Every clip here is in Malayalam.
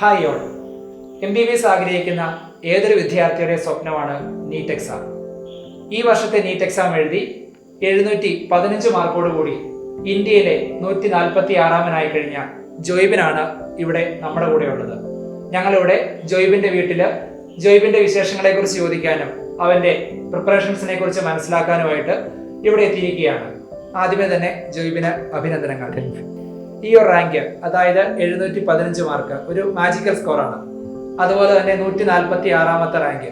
Hi all. MBBS ആഗ്രഹിക്കുന്ന ഏതൊരു വിദ്യാർത്ഥിയുടെ സ്വപ്നമാണ് നീറ്റ് എക്സാം. ഈ വർഷത്തെ നീറ്റ് എക്സാം എഴുതി 715 മാർക്കോടുകൂടി ഇന്ത്യയിലെ 146-ാമനായി കഴിഞ്ഞ ജോയ്ബിനാണ് ഇവിടെ നമ്മുടെ കൂടെ ഉള്ളത്. ഞങ്ങളിവിടെ ജോയ്ബിന്റെ വീട്ടില് ജോയ്ബിന്റെ വിശേഷങ്ങളെക്കുറിച്ച് ചോദിക്കാനും അവന്റെ പ്രിപ്പറേഷൻസിനെ കുറിച്ച് മനസ്സിലാക്കാനുമായിട്ട് ഇവിടെ എത്തിയിരിക്കുകയാണ്. ആദ്യമേ തന്നെ ജോയ്ബിന് അഭിനന്ദനങ്ങൾ. ഈ ഒരു റാങ്ക്, അതായത് 715 മാർക്ക്, ഒരു മാജിക്കൽ സ്കോറാണ്. അതുപോലെ തന്നെ 146-ാമത്തെ റാങ്ക്.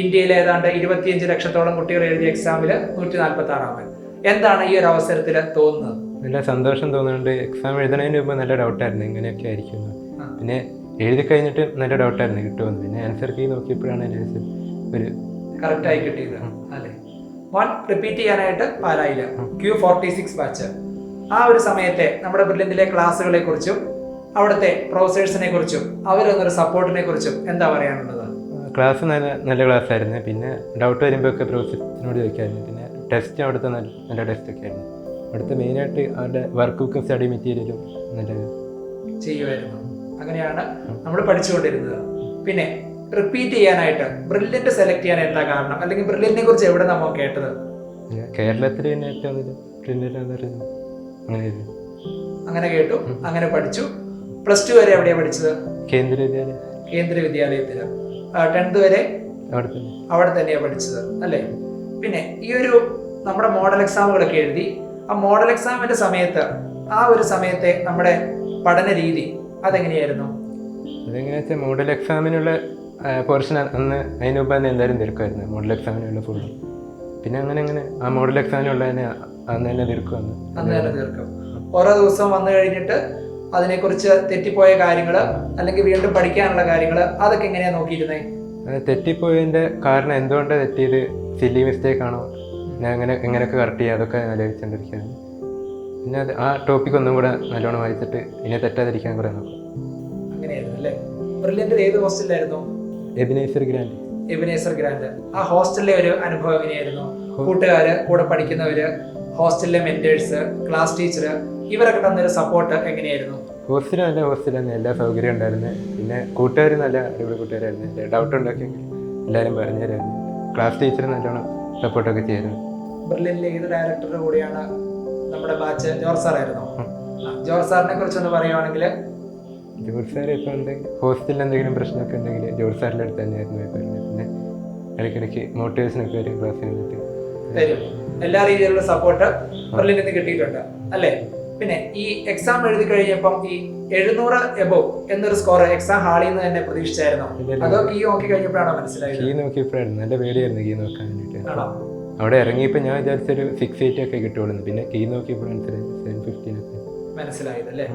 ഇന്ത്യയിലെ ഏതാണ്ട് 25 ലക്ഷത്തോളം കുട്ടികൾ എഴുതിയ എക്സാമിൽ 146-ാമൻ. എന്താണ് ഈ ഒരു അവസരത്തിൽ തോന്നുന്നത്? നല്ല സന്തോഷം തോന്നുന്നുണ്ട്. എക്സാം എഴുതുന്നതിന് മുമ്പ് നല്ല ഡൗട്ടായിരുന്നു ഇങ്ങനെയൊക്കെ ആയിരിക്കും. പിന്നെ എഴുതി കഴിഞ്ഞിട്ട് നല്ല ഡൗട്ടായിരുന്നു കിട്ടുമെന്ന്. പിന്നെ ആൻസർ കീ നോക്കിയപ്പോഴാണ് ഒരു കറക്റ്റായി കിട്ടിയത് അല്ലേ? റിപ്പീറ്റ് ചെയ്യാനായിട്ട് പാലായില്ല Q46 ബാച്ച്. ആ ഒരു സമയത്തെ നമ്മുടെ ബ്രില്യന്റിലെ ക്ലാസ്സുകളെ കുറിച്ചും അവിടുത്തെ പ്രൊഫസേഴ്സിനെ കുറിച്ചും അവരൊന്നൊരു സപ്പോർട്ടിനെ കുറിച്ചും എന്താ പറയാനുള്ളത്? ക്ലാസ് നല്ല ക്ലാസ് ആയിരുന്നു. പിന്നെ ഡൗട്ട് വരുമ്പോൾ ഒക്കെ പ്രൊഫസറിനോട് ചോദിക്കായിരുന്നു. പിന്നെ ടെസ്റ്റ് അവിടുത്തെ നല്ല ടെസ്റ്റ് ഒക്കെ ആയിരുന്നു. അവിടുത്തെ മെയിനായിട്ട് അവരുടെ വർക്ക് ബുക്കും സ്റ്റഡി മെറ്റീരിയലും നല്ല ചെയ്യുമായിരുന്നു. അങ്ങനെയാണ് നമ്മൾ പഠിച്ചുകൊണ്ടിരുന്നത്. പിന്നെ റിപ്പീറ്റ് ചെയ്യാനായിട്ട് ബ്രില്യന്റ് സെലക്ട് ചെയ്യാൻ എന്താ കാരണം? അല്ലെങ്കിൽ ബ്രില്യന്റിനെ കുറിച്ച് എവിടെ നമ്മൾ കേട്ടത്? കേരളത്തിൽ തന്നെ ഏറ്റവും ബ്രില്യന്റ് അങ്ങനെ കേട്ടു, അങ്ങനെ പഠിച്ചു. +2 വരെ എവിടെയാ പഠിച്ചത്? കേന്ദ്ര വിദ്യാലയത്തില്. 10th വരെ അവിടെ തന്നെയാ പഠിച്ചത് അല്ലേ? പിന്നെ ഈ ഒരു നമ്മുടെ മോഡൽ എക്സാമുകളൊക്കെ എഴുതി. ആ മോഡൽ എക്സാമിന്റെ സമയത്ത് ആ ഒരു സമയത്തെ നമ്മുടെ പഠന രീതി അതെങ്ങനെയായിരുന്നു? അതെങ്ങനെയാ വെച്ചാൽ മോഡൽ എക്സാമിനുള്ള പോർഷൻ അന്ന് അതിന് മുമ്പ് തന്നെ എന്തായാലും തീർക്കുമായിരുന്നു. Model എക്സാമിനുള്ള full. പിന്നെ അങ്ങനെ ആ മോഡൽ എക്സാമിനുള്ള അന്ന് തന്നെ തീർക്കും. ഓരോ ദിവസം വന്നു കഴിഞ്ഞിട്ട് അതിനെക്കുറിച്ച് തെറ്റിപ്പോയ കാര്യങ്ങൾ അല്ലെങ്കിൽ വീണ്ടും പഠിക്കാനുള്ള കാര്യങ്ങൾ അതൊക്കെ എങ്ങനെയാ നോക്കിയിരുന്നേ? തെറ്റിപ്പോയതിന്റെ കാരണം എന്തുകൊണ്ടാണ് തെറ്റിയത്, സില്ലി മിസ്റ്റേക്ക് ആണോ, ഞാൻ എങ്ങനെയൊക്കെ കറക്റ്റ് ചെയ്യുക, അതൊക്കെ ആലോചിച്ചുകൊണ്ടിരിക്കുകയാണ്. പിന്നെ ആ ടോപ്പിക് ഒന്നും കൂടെ നല്ലോണം വായിച്ചിട്ട് ഇനി തെറ്റാതിരിക്കാൻ കുറെ നോക്കും. അങ്ങനെയായിരുന്നു അല്ലേ? ബ്രില്യന്റ് ഏത് ഹോസ്റ്റലിലായിരുന്നു? Ebenezer grand. ആ ഹോസ്റ്റലിലെ ഒരു അനുഭവം എങ്ങനെയായിരുന്നു? കൂട്ടുകാര്, കൂടെ പഠിക്കുന്നവര്, ഹോസ്റ്റലിലെ മെന്റേഴ്സ്, ക്ലാസ് ടീച്ചർ, ഇവരൊക്കെ തന്നൊരു സപ്പോർട്ട് എങ്ങനെയായിരുന്നു? ഹോസ്റ്റലിൽ എല്ലാ സൗകര്യം ഉണ്ടായിരുന്നു. പിന്നെ കൂട്ടുകാർ നല്ല അടിപൊളി കൂട്ടുകാരായിരുന്നു. ഡൗട്ട് ഉണ്ടൊക്കെ എല്ലാവരും പറഞ്ഞു തരായിരുന്നു. ക്ലാസ് ടീച്ചർ നല്ലോണം സപ്പോർട്ടൊക്കെ ചെയ്യായിരുന്നു. ബ്രില്യന്റിലെ ഏത് ഡയറക്ടറുടെ കൂടെയാണ് നമ്മുടെ ബാച്ച്? ജോർജ് സാർ ആയിരുന്നു. ജോർജ് സാറിനെ കുറിച്ചൊന്ന് പറയുവാണെങ്കിൽ? ജോർജ് സാർ ഇപ്പോൾ ഹോസ്റ്റലിൽ എന്തെങ്കിലും പ്രശ്നമൊക്കെ ഉണ്ടെങ്കിൽ ജോർജ് സാറിൻ്റെ അടുത്ത് തന്നെയായിരുന്നു പറയുന്നത്. പിന്നെ ഇടയ്ക്കിടയ്ക്ക് മോട്ടിവേഷനൊക്കെ വരും ക്ലാസ്സിൽ നിന്നിട്ട് തരും. എല്ലാ രീതിയിലുള്ള സപ്പോർട്ട് ബ്രില്യന്റിൽ നിന്ന് കിട്ടിയിട്ടുണ്ട് അല്ലേ? പിന്നെ ഈ എക്സാം എഴുതി കഴിഞ്ഞപ്പം ഈ 700 എബോവ് എന്നൊരു സ്കോർ എക്സാം ഹാളിൽ നിന്ന് തന്നെ പ്രതീക്ഷിച്ചായിരുന്നോ? അതോ കീ നോക്കി കഴിഞ്ഞപ്പോഴാണോ മനസ്സിലായത്? കീ നോക്കിയപ്പോഴായിരുന്നു. നല്ല പേടിയായിരുന്നു കീ നോക്കാൻ വേണ്ടിയിട്ട്. അവിടെ ഇറങ്ങിയപ്പോൾ ഞാൻ വിചാരിച്ചൊരു 680 ഒക്കെ കിട്ടുള്ളൂ. പിന്നെ കീ നോക്കിയപ്പോഴാണ് 715 ഒക്കെ മനസ്സിലായത് അല്ലേ?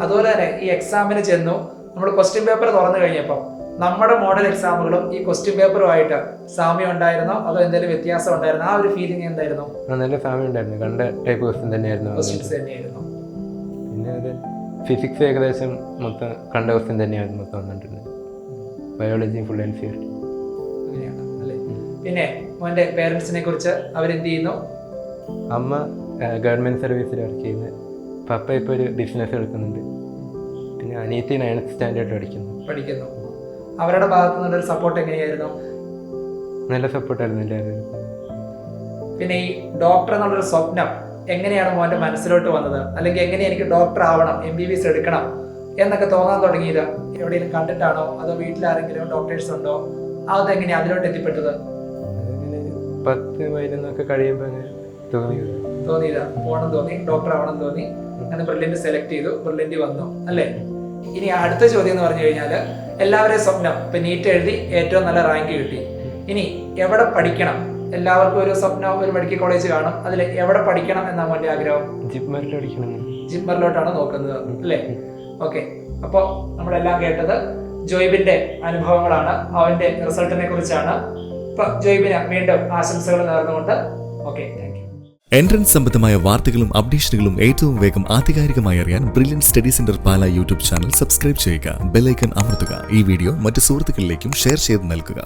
അതുപോലെ തന്നെ ഈ എക്സാമിന് ചെന്നു, നമ്മൾ ക്വസ്റ്റ്യൻ പേപ്പർ തുറന്നു കഴിഞ്ഞപ്പോൾ നമ്മുടെ മോഡൽ എക്സാമുകളും ഈ ക്വസ്റ്റ്യൻ പേപ്പറുമായിട്ട് സാമ്യം ഉണ്ടായിരുന്നോ അതോ എന്തെങ്കിലും വ്യത്യാസം ഉണ്ടായിരുന്നോ? ആ ഒരു ഫീലിംഗ് എന്തായിരുന്നു? നല്ല സാമ്യം ഉണ്ടായിരുന്നു. കണ്ട ടൈപ്പ് ക്വസ്റ്റ്യൻ തന്നെയായിരുന്നു. പിന്നെ അത് ഫിസിക്സ് ഏകദേശം മൊത്തം കണ്ട ക്വസ്റ്റ്യൻ തന്നെയായിരുന്നു മൊത്തം വന്നിട്ടുണ്ട്. ബയോളജി ഫുൾ NCERT അങ്ങനെയാണ് അല്ലേ? പിന്നെ മോന്റെ പേരൻസിനെ കുറിച്ച് അവരെന്ത് ചെയ്യുന്നു? അമ്മ ഗവൺമെന്റ് സർവീസിൽ വർക്ക് ചെയ്യുന്നത്. പപ്പ ഇപ്പോൾ ഒരു ബിസിനസ് എടുക്കുന്നുണ്ട്. പിന്നെ അനിയത്തി 9th സ്റ്റാൻഡേർഡ് പഠിക്കുന്നു. അവരുടെ ഭാഗത്തു നിന്നൊരു സപ്പോർട്ട് എങ്ങനെയായിരുന്നു? നല്ല സപ്പോർട്ടായിരുന്നു എല്ലാവരും. പിന്നെ ഈ ഡോക്ടർ എന്നുള്ളൊരു സ്വപ്നം എങ്ങനെയാണ് മോന്റെ മനസ്സിലോട്ട് വന്നത്? അല്ലെങ്കിൽ എങ്ങനെ എനിക്ക് ഡോക്ടർ ആവണം, MBBS എടുക്കണം എന്നൊക്കെ തോന്നാൻ തുടങ്ങിയത്? എവിടെയെങ്കിലും കണ്ടിട്ടാണോ അതോ വീട്ടിലാരെങ്കിലും ഡോക്ടേഴ്സ് ഉണ്ടോ? അതെങ്ങനെയാ അതിലോട്ട് എത്തിപ്പെട്ടത്? 10 മൈലൊക്കെ കഴിയുമ്പോൾ തോന്നിയതാ, പോകണം തോന്നി, ഡോക്ടർ ആവണം തോന്നി. അങ്ങനെ ബ്രില്യന്റ് സെലക്ട് ചെയ്തു, ബ്രില്യന്റ് വന്നു അല്ലേ? ഇനി അടുത്ത ചോദ്യം എന്ന് പറഞ്ഞു കഴിഞ്ഞാല്, എല്ലാവരുടെയും സ്വപ്നം ഇപ്പൊ നീറ്റ് എഴുതി ഏറ്റവും നല്ല റാങ്ക് കിട്ടി. ഇനി എവിടെ പഠിക്കണം? എല്ലാവർക്കും ഒരു സ്വപ്നം, ഒരു മെഡിക്കൽ കോളേജ് കാണും. അതിൽ എവിടെ പഠിക്കണം എന്നാണ് മോന്റെ ആഗ്രഹം? ജിപ്മറിലോട്ടാണ് നോക്കുന്നത് അല്ലേ? ഓക്കെ, അപ്പോൾ നമ്മളെല്ലാം കേട്ടത് ജോയ്ബിന്റെ അനുഭവങ്ങളാണ്, അവന്റെ റിസൾട്ടിനെ കുറിച്ചാണ്. ഇപ്പൊ ജോയ്ബിന് വീണ്ടും ആശംസകൾ നേർന്നുകൊണ്ട് ഓക്കെ, താങ്ക് യു. എൻട്രൻസ് സംബന്ധമായ വാർത്തകളും അപ്ഡേഷനുകളും ഏറ്റവും വേഗം ആധികാരികമായി അറിയാൻ ബ്രില്യന്റ് സ്റ്റഡി സെന്റർ പാല യൂട്യൂബ് ചാനൽ സബ്സ്ക്രൈബ് ചെയ്യുക. ബെൽ ഐക്കൺ അമർത്തുക. ഈ വീഡിയോ മറ്റു സുഹൃത്തുക്കളിലേക്കും ഷെയർ ചെയ്ത് നൽകുക.